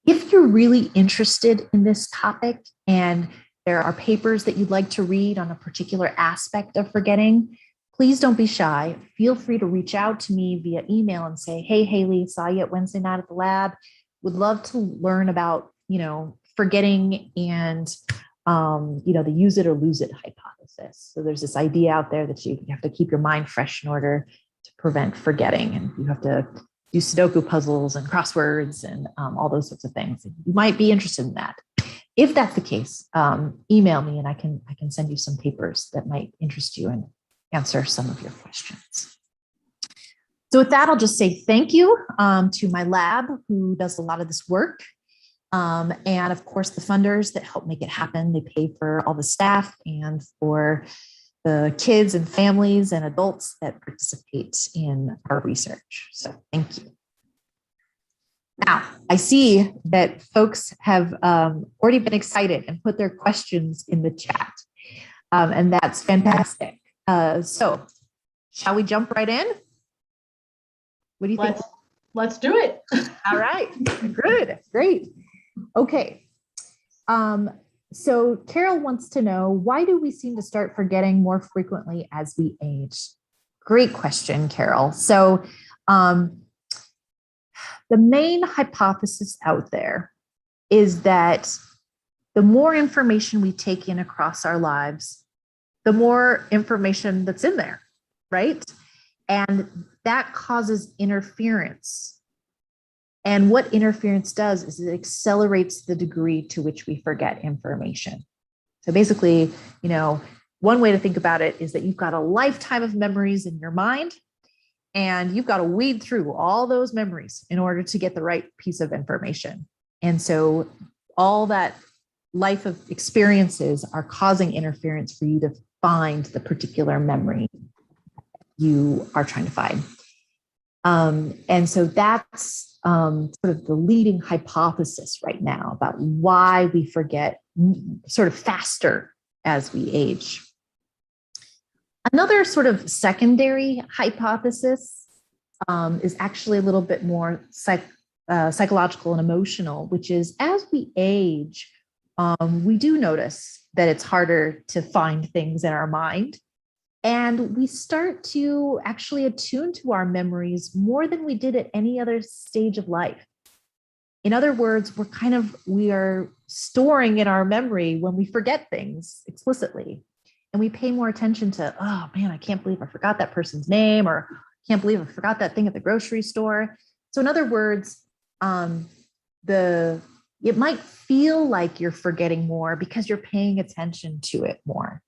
If you're really interested in this topic and there are papers that you'd like to read on a particular aspect of forgetting, please don't be shy. Feel free to reach out to me via email and say, hey, Haley, saw you at Wednesday night at the lab. Would love to learn about, forgetting and, the use it or lose it hypothesis. So there's this idea out there that you have to keep your mind fresh in order to prevent forgetting. And you have to do Sudoku puzzles and crosswords and all those sorts of things. You might be interested in that. If that's the case, email me and I can send you some papers that might interest you and answer some of your questions. So with that, I'll just say thank you to my lab who does a lot of this work. And of course, the funders that help make it happen. They pay for all the staff and for the kids and families and adults that participate in our research. So thank you. Now, I see that folks have already been excited and put their questions in the chat. And that's fantastic. So shall we jump right in? What do you think? Let's do it. All right, good, great. Okay. So Carol wants to know, why do we seem to start forgetting more frequently as we age? Great question, Carol. So the main hypothesis out there is that the more information we take in across our lives, the more information that's in there, right? And that causes interference. And what interference does is it accelerates the degree to which we forget information. So basically, one way to think about it is that you've got a lifetime of memories in your mind, and you've got to weed through all those memories in order to get the right piece of information. And so all that life of experiences are causing interference for you to find the particular memory you are trying to find. And so that's sort of the leading hypothesis right now about why we forget sort of faster as we age. Another sort of secondary hypothesis is actually a little bit more psychological and emotional, which is as we age, we do notice that it's harder to find things in our mind. And we start to actually attune to our memories more than we did at any other stage of life. In other words, we are storing in our memory when we forget things explicitly. and we pay more attention to, oh man, I can't believe I forgot that person's name, or can't believe I forgot that thing at the grocery store. So in other words, it might feel like you're forgetting more because you're paying attention to it more.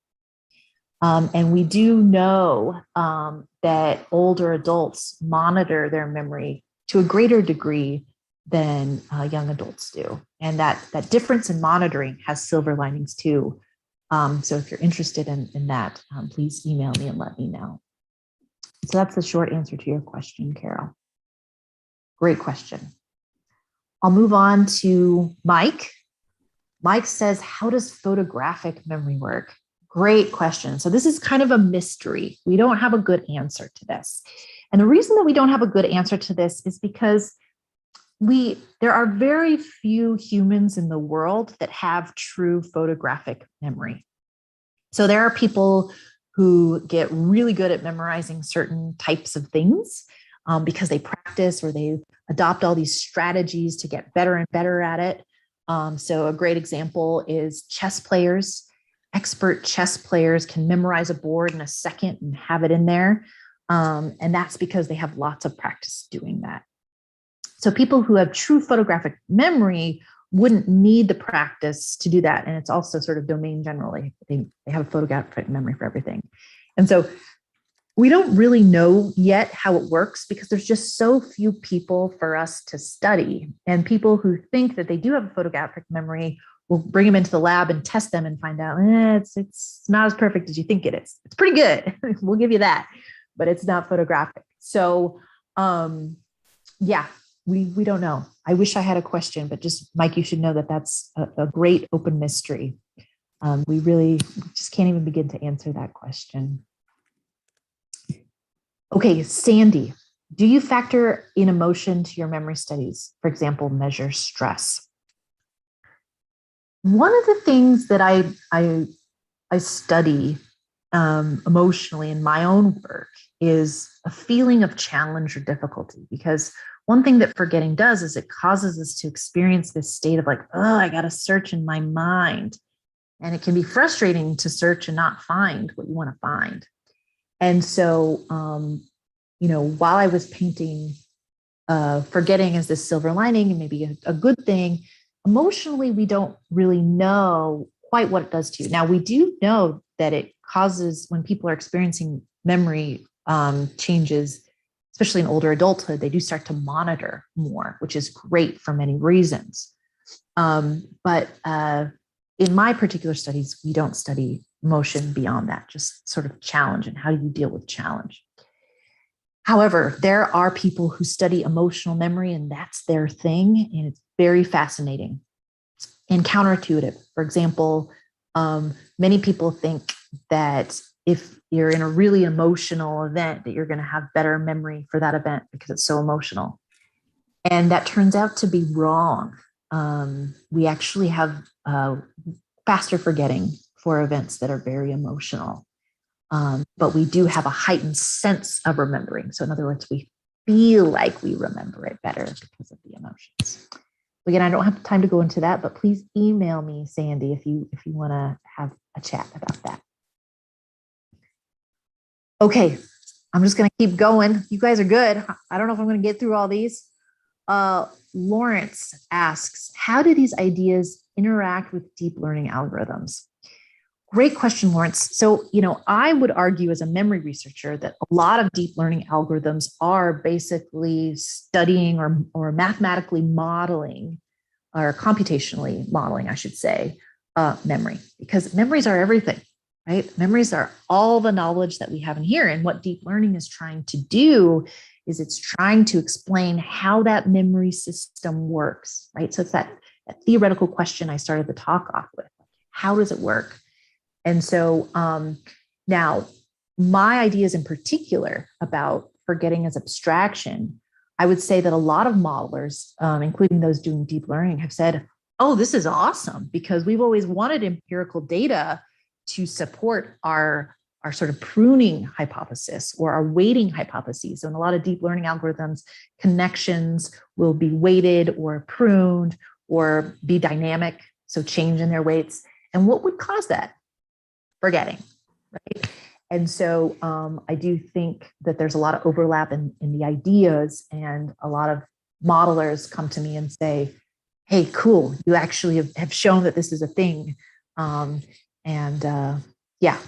And we do know that older adults monitor their memory to a greater degree than young adults do. And that difference in monitoring has silver linings too. So if you're interested in that, please email me and let me know. So that's the short answer to your question, Carol. Great question. I'll move on to Mike. Mike says, how does photographic memory work? Great question. So this is kind of a mystery. We don't have a good answer to this. And the reason that we don't have a good answer to this is because there are very few humans in the world that have true photographic memory. So there are people who get really good at memorizing certain types of things because they practice or they adopt all these strategies to get better and better at it. So a great example is chess players. Expert chess players can memorize a board in a second and have it in there. And that's because they have lots of practice doing that. So people who have true photographic memory wouldn't need the practice to do that. And it's also sort of domain generally. They have a photographic memory for everything. And so we don't really know yet how it works because there's just so few people for us to study. And people who think that they do have a photographic memory, we'll bring them into the lab and test them and find out it's not as perfect as you think it is. It's pretty good. We'll give you that, but it's not photographic. So yeah, we don't know. I wish I had a question, but just Mike, you should know that that's a great open mystery. We really just can't even begin to answer that question. Okay, Sandy, do you factor in emotion to your memory studies? For example, measure stress. One of the things that I study emotionally in my own work is a feeling of challenge or difficulty, because one thing that forgetting does is it causes us to experience this state of like, oh, I got to search in my mind. And it can be frustrating to search and not find what you want to find. And so, while I was painting forgetting as this silver lining and maybe a good thing, emotionally, we don't really know quite what it does to you. Now, we do know that it causes, when people are experiencing memory changes, especially in older adulthood, they do start to monitor more, which is great for many reasons. But in my particular studies, we don't study emotion beyond that, just sort of challenge and how do you deal with challenge. However, there are people who study emotional memory and that's their thing, and it's very fascinating and counterintuitive. For example, many people think that if you're in a really emotional event, that you're going to have better memory for that event because it's so emotional. And that turns out to be wrong. We actually have faster forgetting for events that are very emotional. But we do have a heightened sense of remembering. So in other words, we feel like we remember it better because of the emotions. Again, I don't have time to go into that, but please email me, Sandy, if you want to have a chat about that. Okay, I'm just going to keep going. You guys are good. I don't know if I'm going to get through all these. Lawrence asks, how do these ideas interact with deep learning algorithms? Great question, Lawrence. So, I would argue as a memory researcher that a lot of deep learning algorithms are basically studying or mathematically modeling, or computationally modeling, I should say, memory, because memories are everything, right? Memories are all the knowledge that we have in here. And what deep learning is trying to do is it's trying to explain how that memory system works, right? So it's that theoretical question I started the talk off with. How does it work? And so now my ideas in particular about forgetting as abstraction, I would say that a lot of modelers, including those doing deep learning, have said, oh, this is awesome, because we've always wanted empirical data to support our sort of pruning hypothesis or our weighting hypotheses. So in a lot of deep learning algorithms, connections will be weighted or pruned or be dynamic, so change in their weights. And what would cause that? Forgetting, right? And so I do think that there's a lot of overlap in the ideas, and a lot of modelers come to me and say, hey, cool, you actually have shown that this is a thing. Yeah,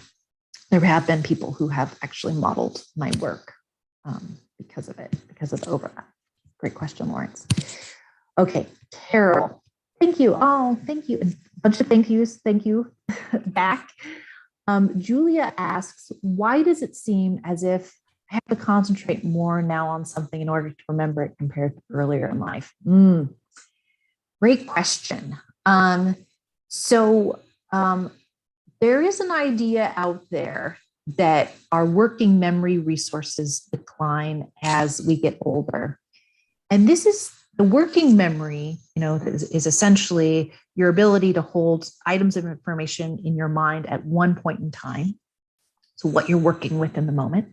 there have been people who have actually modeled my work because of it, because of the overlap. Great question, Lawrence. Okay, Carol, thank you. Oh, thank you. A bunch of thank yous. Thank you back. Julia asks, why does it seem as if I have to concentrate more now on something in order to remember it compared to earlier in life? Great question. There is an idea out there that our working memory resources decline as we get older. And this is the working memory, is essentially your ability to hold items of information in your mind at one point in time. So what you're working with in the moment.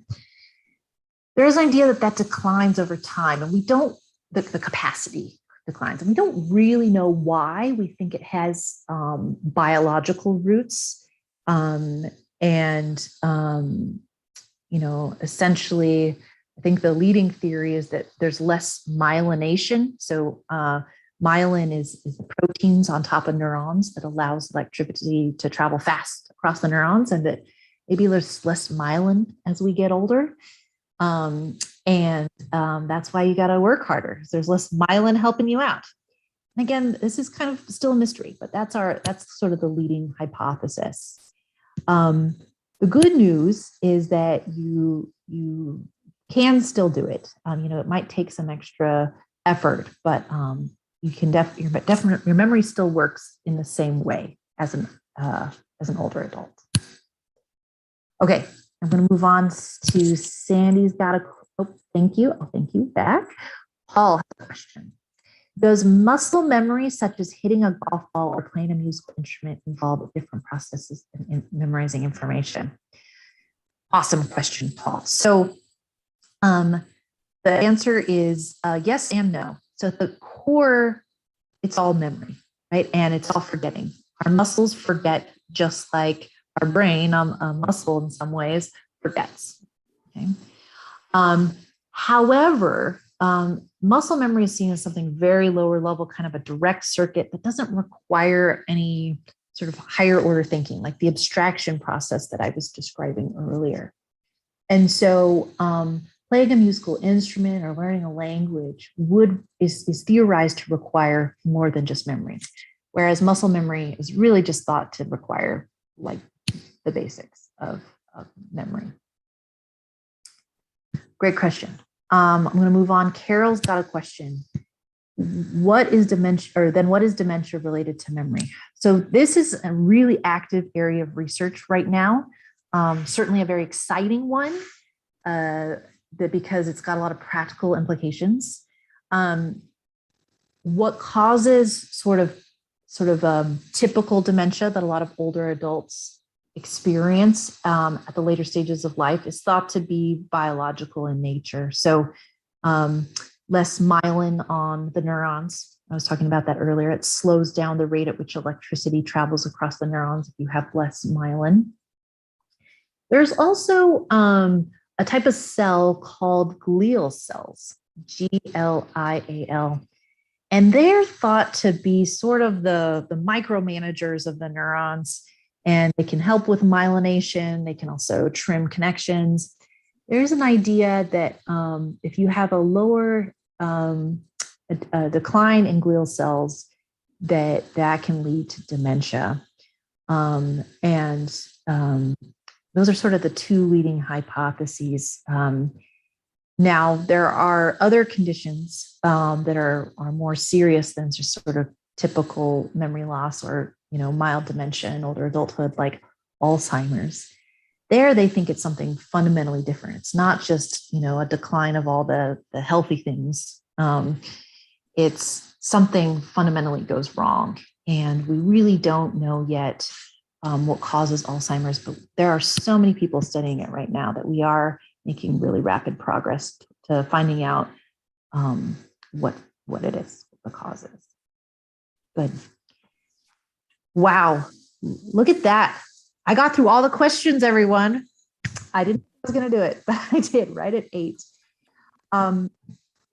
There's an idea that declines over time, and we don't, the capacity declines, and we don't really know why. We think it has biological roots. Essentially, I think the leading theory is that there's less myelination. So myelin is the proteins on top of neurons that allows electricity to travel fast across the neurons, and that maybe there's less myelin as we get older. That's why you got to work harder. There's less myelin helping you out. And again, this is kind of still a mystery, but that's sort of the leading hypothesis. The good news is that you can still do it. It might take some extra effort, but you can definitely, your memory still works in the same way as an older adult. Okay, I'm going to move on to Sandy's got thank you. Oh, thank you back. Paul has a question. Does muscle memory, such as hitting a golf ball or playing a musical instrument, involve different processes in memorizing information? Awesome question, Paul. So the answer is yes and no. So at the core, it's all memory, right? And it's all forgetting. Our muscles forget just like our brain, a muscle in some ways, forgets. Okay. However, muscle memory is seen as something very lower level, kind of a direct circuit that doesn't require any sort of higher order thinking, like the abstraction process that I was describing earlier. And so playing a musical instrument or learning a language is theorized to require more than just memory, whereas muscle memory is really just thought to require like the basics of memory. Great question. I'm going to move on. Carol's got a question. What is dementia, what is dementia related to memory? So this is a really active area of research right now. Certainly a very exciting one, because it's got a lot of practical implications. What causes sort of typical dementia that a lot of older adults experience at the later stages of life is thought to be biological in nature. So less myelin on the neurons. I was talking about that earlier. It slows down the rate at which electricity travels across the neurons if you have less myelin. There's also a type of cell called glial cells, Glial. And they're thought to be sort of the micromanagers of the neurons, and they can help with myelination. They can also trim connections. There's an idea that if you have a lower a decline in glial cells, that can lead to dementia. Those are sort of the two leading hypotheses. Now, there are other conditions that are more serious than just sort of typical memory loss or mild dementia in older adulthood, like Alzheimer's. There, they think it's something fundamentally different. It's not just a decline of all the healthy things. It's something fundamentally goes wrong, and we really don't know yet what causes Alzheimer's. But there are so many people studying it right now that we are making really rapid progress to finding out what it is, what the cause is. Good. Wow, look at that. I got through all the questions, everyone. I didn't think I was going to do it, but I did right at 8.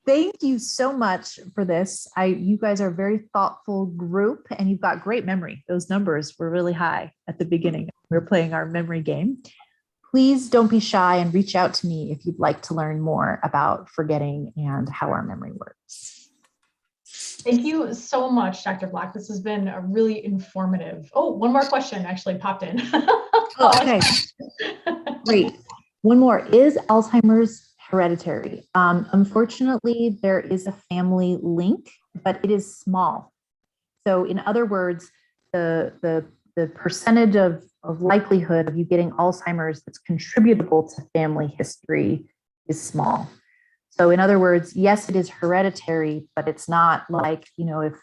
Thank you so much for this. You guys are a very thoughtful group and you've got great memory. Those numbers were really high at the beginning. We were playing our memory game. Please don't be shy and reach out to me if you'd like to learn more about forgetting and how our memory works. Thank you so much, Dr. Vlach. This has been a really informative. Oh, one more question actually popped in. Okay, great. One more. Is Alzheimer's hereditary? Unfortunately, there is a family link, but it is small. So in other words, the percentage of likelihood of you getting Alzheimer's that's contributable to family history is small. So in other words, yes, it is hereditary, but it's not like, if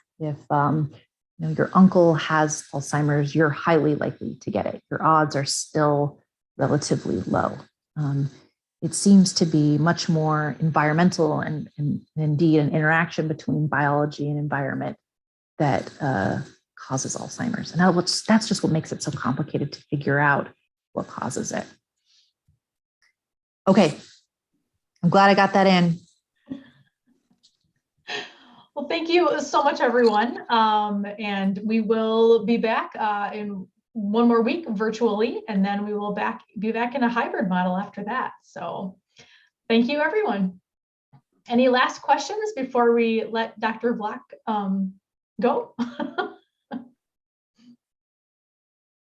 your uncle has Alzheimer's, you're highly likely to get it. Your odds are still relatively low. It seems to be much more environmental and indeed an interaction between biology and environment that causes Alzheimer's. And that's just what makes it so complicated to figure out what causes it. Okay, I'm glad I got that in. Well, thank you so much, everyone. And we will be back in one more week virtually, and then we will be back in a hybrid model after that. So thank you, everyone. Any last questions before we let Dr. Vlach go?